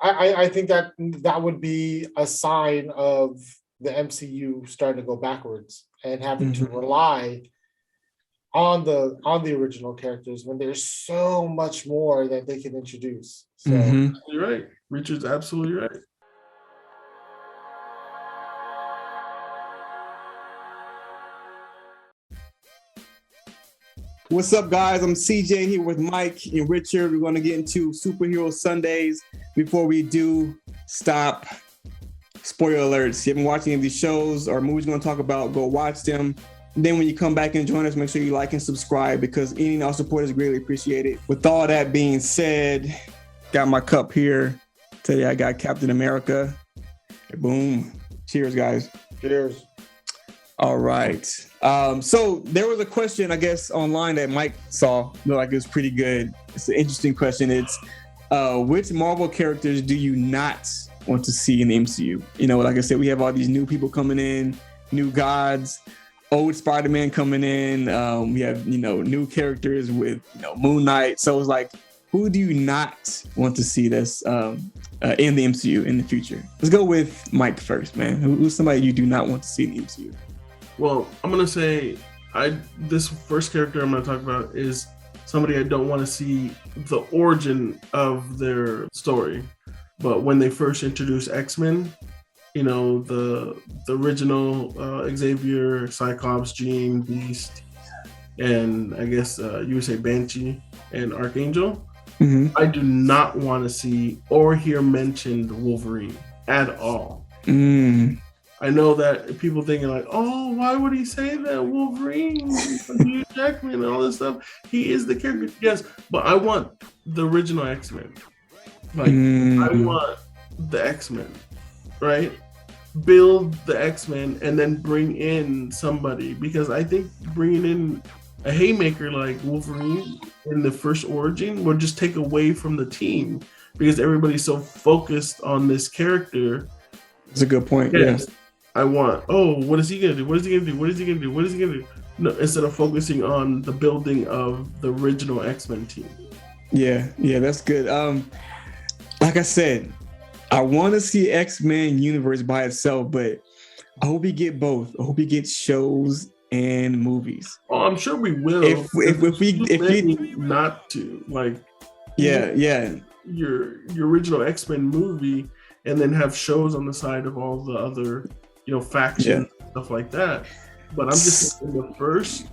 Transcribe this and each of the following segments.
I think that would be a sign of the MCU starting to go backwards and having to rely on the original characters when there's so much more that they can introduce. So You're right. Richard's absolutely right. What's up, guys? I'm CJ here with Mike and Richard. We're going to get into Superhero Sundays. Before we do, stop. Spoiler alerts. If you haven't watched any of these shows or movies we're going to talk about, go watch them. Then when you come back and join us, make sure you like and subscribe because any and all support is greatly appreciated. With all that being said, got my cup here. Today I got Captain America. Boom. Cheers, guys. cheers. All right. So there was a question, I guess, online that Mike saw. Looked like it was pretty good. It's an interesting question. It's which Marvel characters do you not want to see in the MCU? You know, like I said, we have all these new people coming in, new gods, old Spider-Man coming in. We have, new characters with, Moon Knight. So it's like, who do you not want to see this in the MCU in the future? Let's go with Mike first, man. Who's somebody you do not want to see in the MCU? Well, I'm gonna say this first character I'm gonna talk about is somebody I don't want to see the origin of their story. But when they first introduced XMen, the original Xavier, Cyclops, Jean, Beast, and I guess you would say Banshee and Archangel. I do not want to see or hear mentioned Wolverine at all. I know that people thinking like, oh, why would he say that? Wolverine, Hugh Jackman, and all this stuff. He is the character, yes, but I want the original X-Men. I want the X-Men, right? Build the X-Men and then bring in somebody, because I think bringing in a haymaker like Wolverine in the first origin would just take away from the team because everybody's so focused on this character. That's a good point. Yes. I want, what is he going to do? What is he going to do? What is he going to do? What is he going to do? No, instead of focusing on the building of the original X-Men team. Yeah, that's good. Like I said, I want to see X-Men universe by itself, but I hope we get both. I hope we get shows and movies. Oh, I'm sure we will. If we not to your original X-Men movie, and then have shows on the side of all the other factions and stuff like that. But I'm just in the first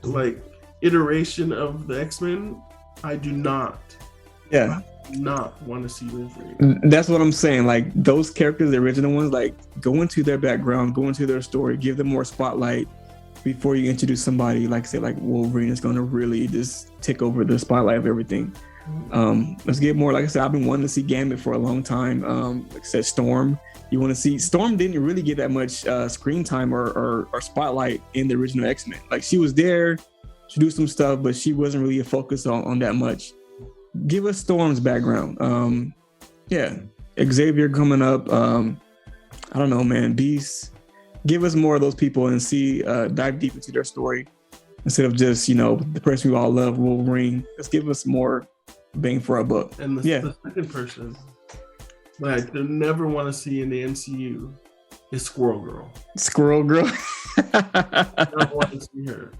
like iteration of the X-Men, I do not want to see Wolverine. That's what I'm saying. Like those characters, the original ones, like go into their background, go into their story, give them more spotlight before you introduce somebody like say like Wolverine is going to really just take over the spotlight of everything. Let's get more. Like I said, I've been wanting to see Gambit for a long time. Like I said, Storm. You want to see Storm didn't really get that much screen time or spotlight in the original X-Men. Like she was there, she do some stuff, but she wasn't really a focus on that much. Give us Storm's background. Xavier coming up. I don't know, man. Beast. Give us more of those people and see dive deep into their story instead of just the person we all love, Wolverine. Let's give us more bang for our buck. And the second person I never want to see in the MCU is Squirrel Girl. I don't want to see her.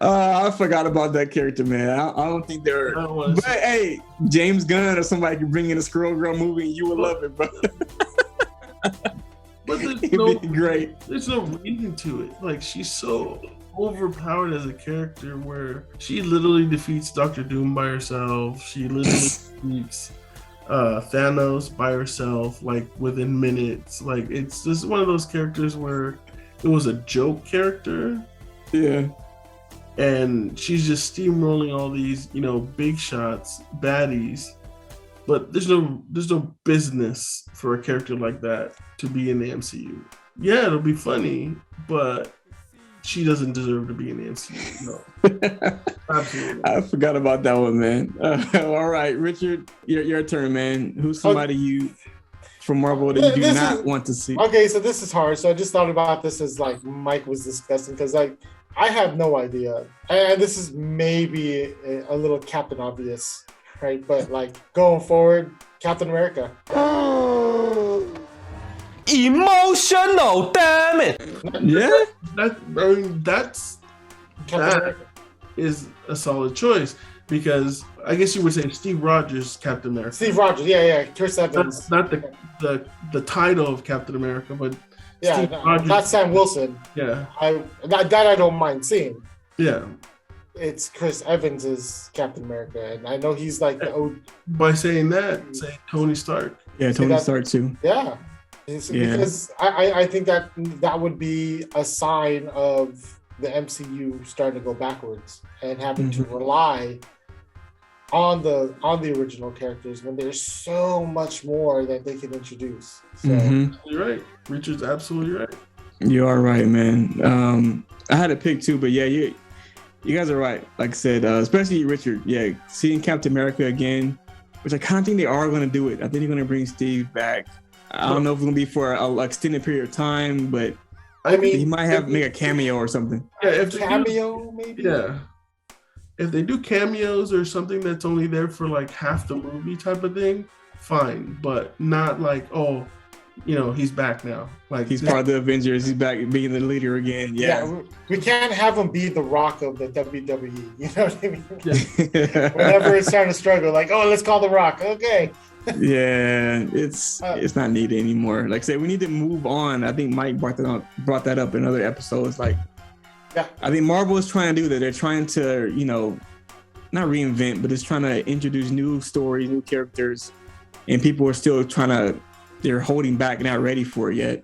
I forgot about that character, man. I don't think they're. But hey, James Gunn or somebody can bring in a Squirrel Girl movie and you will love it, bro. But great. There's no reason to it. Like she's so overpowered as a character where she literally defeats Doctor Doom by herself. She literally defeats Thanos by herself, like within minutes. Like it's just one of those characters where it was a joke character. Yeah. And she's just steamrolling all these, big shots, baddies. But there's no business for a character like that to be in the MCU. Yeah, it'll be funny, but she doesn't deserve to be in the MCU. No, absolutely. I forgot about that one, man. All right, Richard, your turn, man. Who's somebody you from Marvel that you do not want to see? Okay, so this is hard. So I just thought about this as like Mike was discussing because I have no idea, and this is maybe a little Captain Obvious. right? But like going forward, Captain America. Emotional, damn it. Yeah. That's Captain that America. is a solid choice because I guess you would say Steve Rogers, Captain America. Steve Rogers, yeah. Chris Evans. Not the title of Captain America, but Yeah, Steve no, Rogers. not Sam Wilson. Yeah, That I don't mind seeing. yeah. It's Chris Evans as Captain America, and I know he's like the old. By saying that, say Tony Stark. Yeah, Tony Stark too. Yeah, Yeah. because I think that would be a sign of the MCU starting to go backwards and having to rely on the original characters when there's so much more that they can introduce. So You're right. Richard's absolutely right. You are right, man. I had a pick too, but yeah, you guys are right. Like I said, especially Richard. Yeah, seeing Captain America again, which I kind of think they are going to do it. I think they're going to bring Steve back. I don't know if it's going to be for an extended period of time, but I mean, he might make a cameo or something. Yeah, if cameo maybe. Yeah. If they do cameos or something that's only there for like half the movie type of thing, fine. But not like, oh, he's back now. Like He's part of the Avengers. He's back being the leader again. Yeah. We can't have him be the Rock of the WWE. You know what I mean? Yeah. Whenever it's starting to struggle, like, oh, let's call the Rock. Okay. Yeah, it's not needed anymore. Like I said, we need to move on. I think Mike brought that up in other episodes. Like, yeah, I think Marvel is trying to do that. They're trying to, not reinvent, but it's trying to introduce new stories, new characters, and people are still they're holding back, not ready for it yet.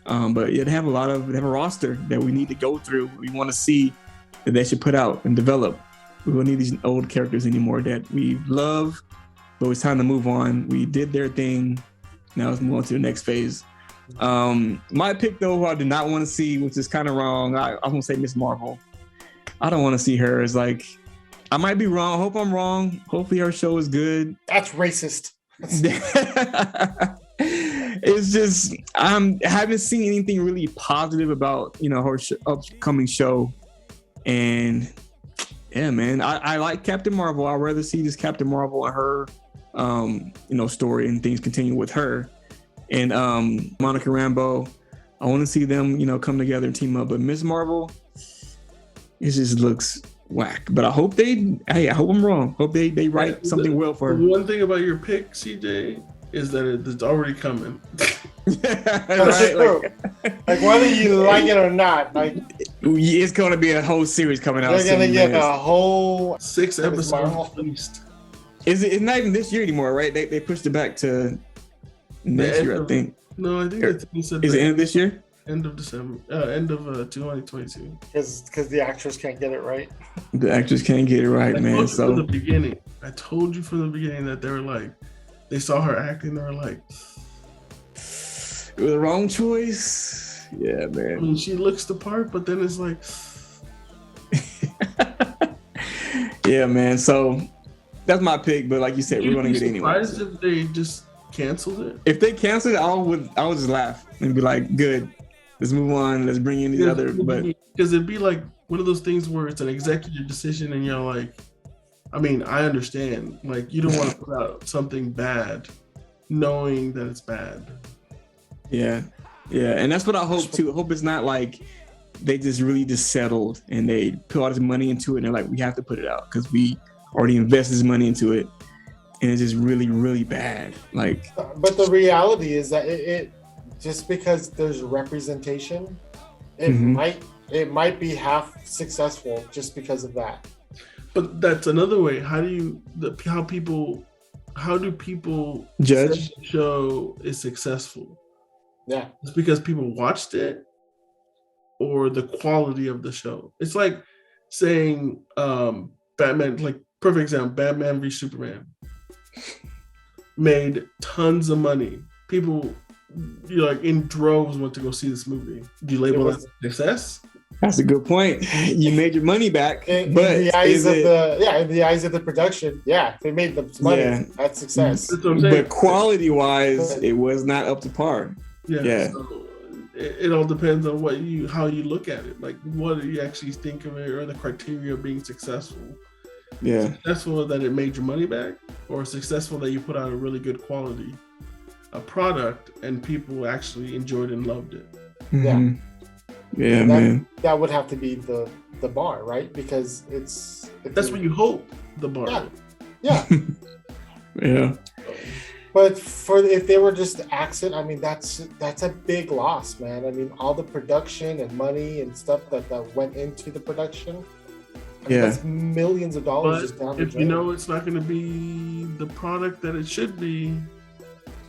But yeah, they have a roster that we need to go through. We want to see that they should put out and develop. We don't need these old characters anymore that we love, but it's time to move on. We did their thing. Now let's move on to the next phase. My pick though, who I did not want to see, which is kind of wrong. I'm gonna say Miss Marvel. I don't want to see her as like. I might be wrong. I hope I'm wrong. Hopefully her show is good. That's racist. It's just I haven't seen anything really positive about her upcoming show, and yeah, man, I like Captain Marvel. I'd rather see this Captain Marvel and her story and things continue with her. And Monica Rambeau, I want to see them, come together and team up. But Miss Marvel, it just looks whack. But I hope I hope I'm wrong. Hope they write something well for her. One thing about your pick, CJ, is that it's already coming. That's true. Like whether you like it or not, like it's going to be a whole series coming out. They're going to get a whole 6 episodes at least. It's not even this year anymore, right? They pushed it back to next year, I think. No, I think it's is it end of this year? End of December. End of 2022. Because the actors can't get it right. The actors can't get it right, man. So from the beginning, I told you from the beginning that they were like, they saw her acting, they were like, it was the wrong choice. Yeah, man. I mean, she looks the part, but then it's like, yeah, man. So that's my pick, but like you said, we're gonna get it anyway. Surprised if they just canceled it. If they canceled it, I would just laugh and be like, "Good, let's move on. Let's bring in these other." But because it'd be like one of those things where it's an executive decision, and you're like, I mean, I understand. Like, you don't want to put out something bad, knowing that it's bad. Yeah, and that's what I hope too. I hope it's not like they just settled and they put all this money into it, and they're like, we have to put it out because we already invested this money into it. And it's just really, really bad. Like, but the reality is that it just because there's representation, it might be half successful just because of that. But that's another way. How do people judge the show is successful? Yeah, it's because people watched it or the quality of the show. It's like saying Batman, like perfect example, Batman v Superman. Made tons of money. People, in droves went to go see this movie. Do you label that success? That's a good point. You made your money back, but in the eyes of the production, they made the money. Yeah. That's success. That's what I'm saying. But quality-wise, it was not up to par. Yeah. So it all depends on how you look at it. Like, what do you actually think of it, or the criteria of being successful? Yeah. Successful that it made your money back, or successful that you put out a really good quality a product and people actually enjoyed and loved it. Mhm. Yeah, that, man. That would have to be the bar, right? Because that's what you hope the bar. Yeah. Yeah. Yeah. But if they were just accent, I mean, that's a big loss, man. I mean, all the production and money and stuff that went into the production. I mean, that's millions of dollars But just down the if drain. you know it's not going to be the product that it should be,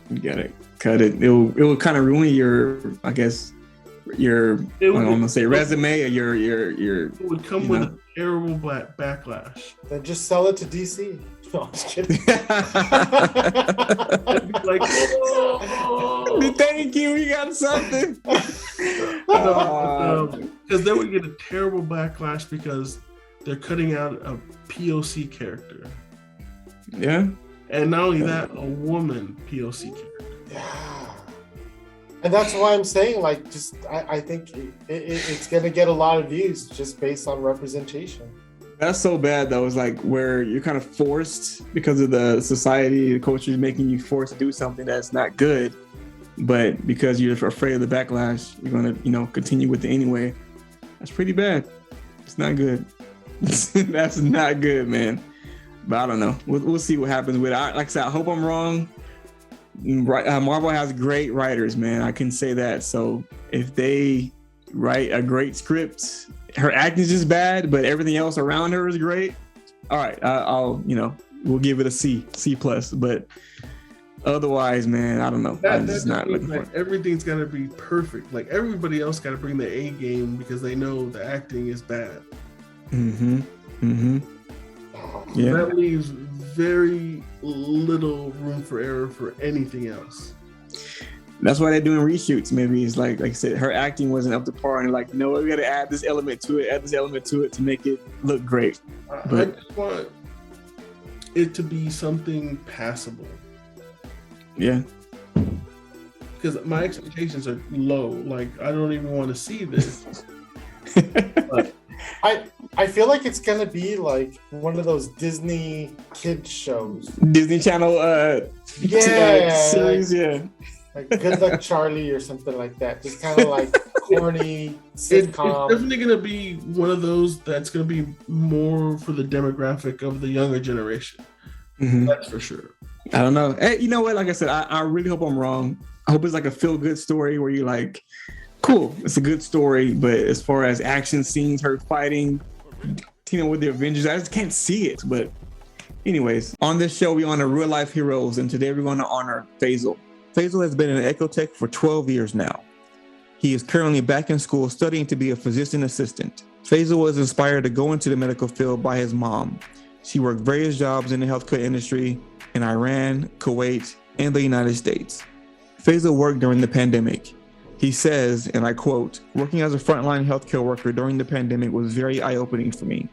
you gotta cut it. It will kind of ruin your, I guess, I'm gonna say resume or your. It would come with a terrible backlash. Then just sell it to DC. No, I'm just kidding. Like, oh! Thank you. You got something. Because they would get a terrible backlash because they're cutting out a POC character. Yeah. And not only that, a woman POC character. Yeah. And that's why I'm saying, like, just I think it's gonna get a lot of views just based on representation. That's so bad though. It's like where you're kind of forced because of the society, the culture is making you forced to do something that's not good, but because you're afraid of the backlash, you're gonna, continue with it anyway. That's pretty bad. It's not good. That's not good, man. But I don't know. We'll see what happens with it. Like I said, I hope I'm wrong. Marvel has great writers, man. I can say that. So if they write a great script, her acting is just bad, but everything else around her is great. All right, we'll give it a C+. But otherwise, man, I don't know. I'm just not looking for it. Everything's got to be perfect. Like everybody else got to bring their A game because they know the acting is bad. Mm-hmm. Mm-hmm. Yeah. That leaves very little room for error for anything else. That's why they're doing reshoots. Maybe it's like I said, her acting wasn't up to par, and we got to add this element to it to make it look great. But I just want it to be something passable. Yeah. Because my expectations are low. Like I don't even want to see this. But I feel like it's gonna be like one of those Disney kids shows. Disney Channel series, like Good Luck Charlie or something like that. Just kind of like corny sitcom. It's definitely gonna be one of those that's gonna be more for the demographic of the younger generation. Mm-hmm. That's for sure. I don't know. Hey, you know what? Like I said, I really hope I'm wrong. I hope it's like a feel-good story where you're like, cool, it's a good story, but as far as action scenes, her fighting, with the Avengers, I just can't see it. But anyways, on this show, we honor real-life heroes, and today we're going to honor Faisal. Faisal has been in Ecotech for 12 years now. He is currently back in school studying to be a physician assistant. Faisal was inspired to go into the medical field by his mom. She worked various jobs in the healthcare industry in Iran, Kuwait, and the United States. Faisal worked during the pandemic. He says, and I quote, "Working as a frontline healthcare worker during the pandemic was very eye-opening for me.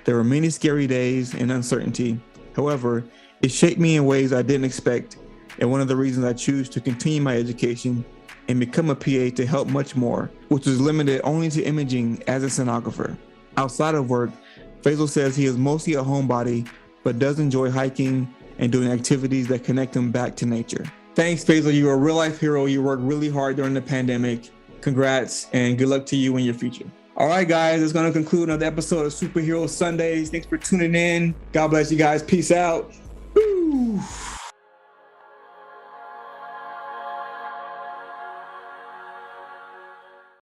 There were many scary days and uncertainty. However, it shaped me in ways I didn't expect, and one of the reasons I choose to continue my education and become a PA to help much more, which was limited only to imaging as a sonographer." Outside of work, Faisal says he is mostly a homebody, but does enjoy hiking and doing activities that connect him back to nature. Thanks, Faisal. You're a real-life hero. You worked really hard during the pandemic. Congrats, and good luck to you in your future. All right, guys, it's going to conclude another episode of Superhero Sundays. Thanks for tuning in. God bless you guys. Peace out. Woo.